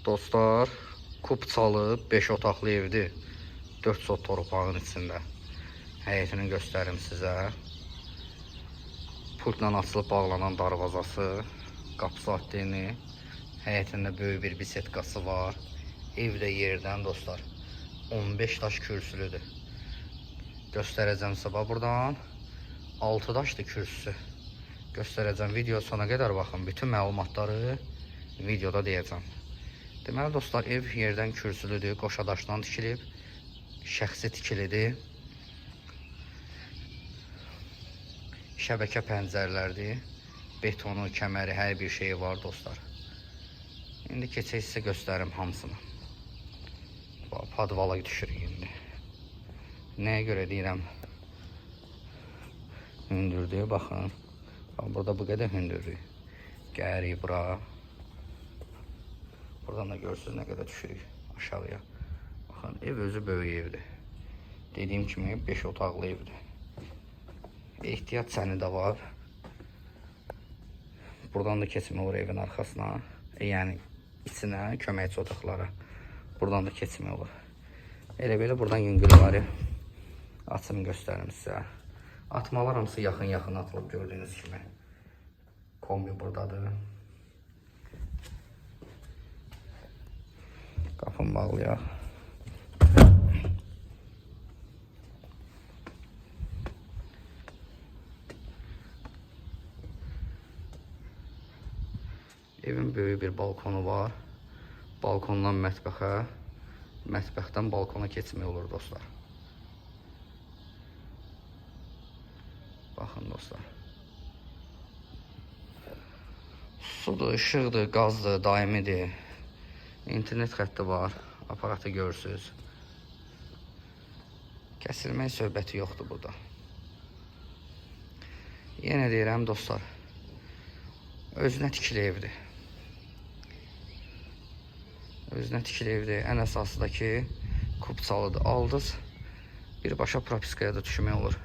Dostlar, Kupçalı 5 otaqlı evdir. 4 sot torpağın içində. Həyətini göstərim sizə. Pultla açılıb bağlanan darvazası, qapısı atteni, həyətində böyük bir bisetkası var. Evdə yerdən dostlar 15 daş kürsülüdür. Göstərəcəm sabah buradan. 6 daşdır kürsüsü. Göstərəcəm video sona qədər baxın. Bütün məlumatları videoda deyəcəm. Deməli dostlar, ev yerdən kürsülüdür, qoşa daşdan tikilib, şəxsi tikilidir. Şəbəkə pəncərlərdir, betonu, kəməri, hər bir şeyi var dostlar. İndi keçək sizə göstərim hamısını. Padvala düşürük indi. Nəyə görə deyirəm? Hündürdür, baxın. Burada bu qədər hündürlük. Gəlirik bura. Buradan da görürsünüz nə qədər düşürük aşağıya. Baxın, ev özü böyük evdir. Dediyim kimi 5 otaqlı evdir. Ehtiyat səni də var. Buradan da keçmək olur evin arxasına. Yəni içinə, köməkçi otaqlara. Buradan da keçmək olur. Elə belə buradan yüngül var. Açım göstərim sizə. Atmalar hamısı yaxın atılıb gördüyünüz kimi. Kombi buradadır. Qapını bağlayaq. Evin böyük bir balkonu var. Balkondan mətbəxə, mətbəxdən balkona keçmək olur dostlar. Baxın dostlar. Sudur, işıqdır, qazdır, daimidir. İnternet xətti var, aparatı görürsünüz. Kəsilmək söhbəti yoxdur burada. Yenə deyirəm dostlar, özünə tikili evdir. Özünə tikili evdir. Ən əsası da ki, Kupçalıdır. Aldız, birbaşa propiskaya da düşmək olur.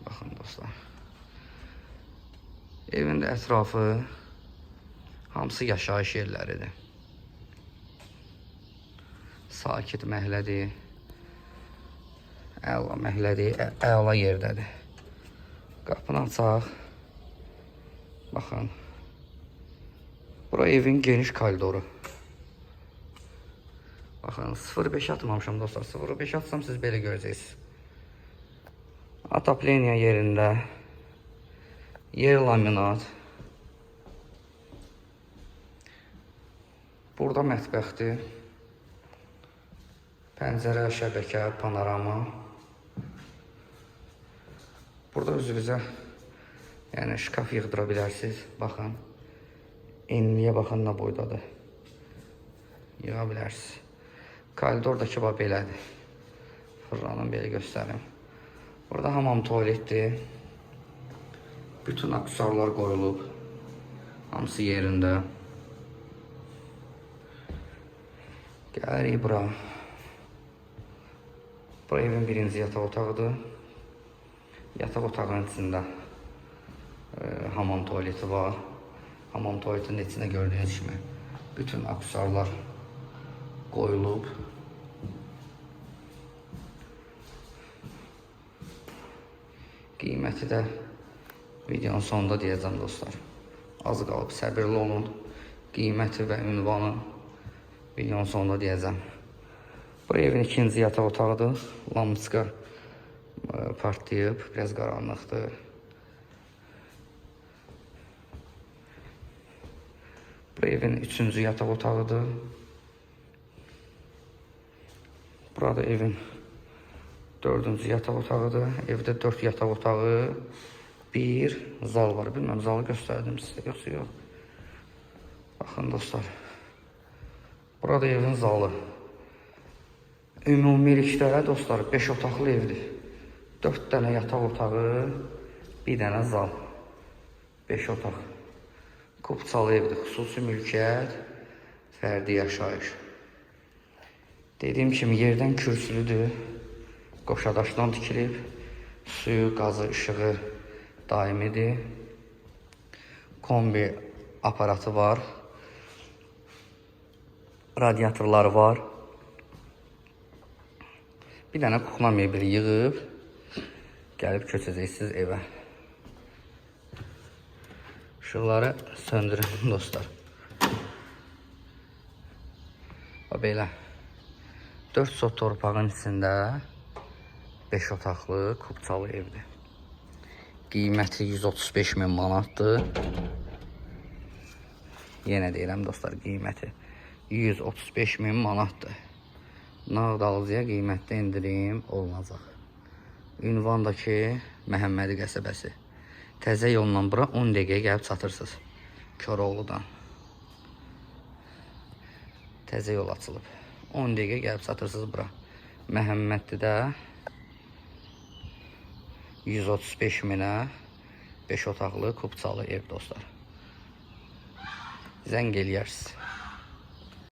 Baxın dostlar. Evin də ətrafı hamısı yaşayış yerləridir. Sakit məhəllədir. Əla məhəllədir, əla yerdədir. Qapını açaq. Baxın. Bura evin geniş koridoru. Baxın, 0.5 atmamışam dostlar. 0.5 atsam siz belə görəcəksiniz. Atapleniya yerində. Yer laminat. Burada mətbəxdir. Pəncərə, şəbəkə, panorama. Burada özünüzə yəni şkaf yığdıra bilərsiniz. Baxın. Enliyə baxın nə boydadır. Yığa bilərsiniz. Koridordakı bax belədir. Fırlanın belə göstərim. Burada hamam tualetdir. Bütün aksesuarlar qoyulub. Hamısı yerində. Gəlirik bura. Bura evin birinci yataq otağıdır. Yataq otağının içində hamam tualeti var. Hamam tualetinin içində gördüyünüz kimi bütün aksesuarlar qoyulub. Qiyməti də videonun sonunda deyəcəm dostlar. Az qalıb, səbirli olun. Qiyməti və ünvanı videonun sonunda deyəcəm. Bu evin ikinci yataq otağıdır. Lampiska partlayıb, biraz qaranlıqdır. Bu evin üçüncü yataq otağıdır. Burada evin dördüncü yataq otağıdır. Evdə 4 yataq otağı, bir zal var. Bilməm, zalı göstərdim sizə, yoxsa yox. Baxın dostlar. Burada evin zalı. Ümumilikdə dostlar 5 otaqlı evdir. 4 dənə yataq otağı, bir dənə zal. 5 otaq. Kupçalı evdir. Xüsusi mülkiyyət, fərdi yaşayış. Dediyim kimi yerdən kürsülüdür. Qoşa daşdan tikilib. Suyu, qazı, işığı daimidir. kombi aparatı var. Radiatorları var. Bir dənə kukla mebeli yığıb gəlib köçəcəksiniz evə. Işıqları söndürün dostlar. Belə 4 sot torpağın içində 5 otaqlı kubçalı evdir. Qiyməti 135.000 manatdır. Yenə deyirəm dostlar, qiyməti 135.000 manatdır. Nağd alıcıya qiymətdə indirim olunacaq. Ünvandakı Məhəmmədi qəsəbəsi. Təzə yolla bura 10 dəqiqəyə gəlib çatırsınız. Koroğludan. Təzə yol açılıb. 10 dəqiqə gəlib çatırsınız bura. Məhəmmədlidə 135.000-ə 5 otaqlı kubçalı ev dostlar. Zəng eləyərsiniz.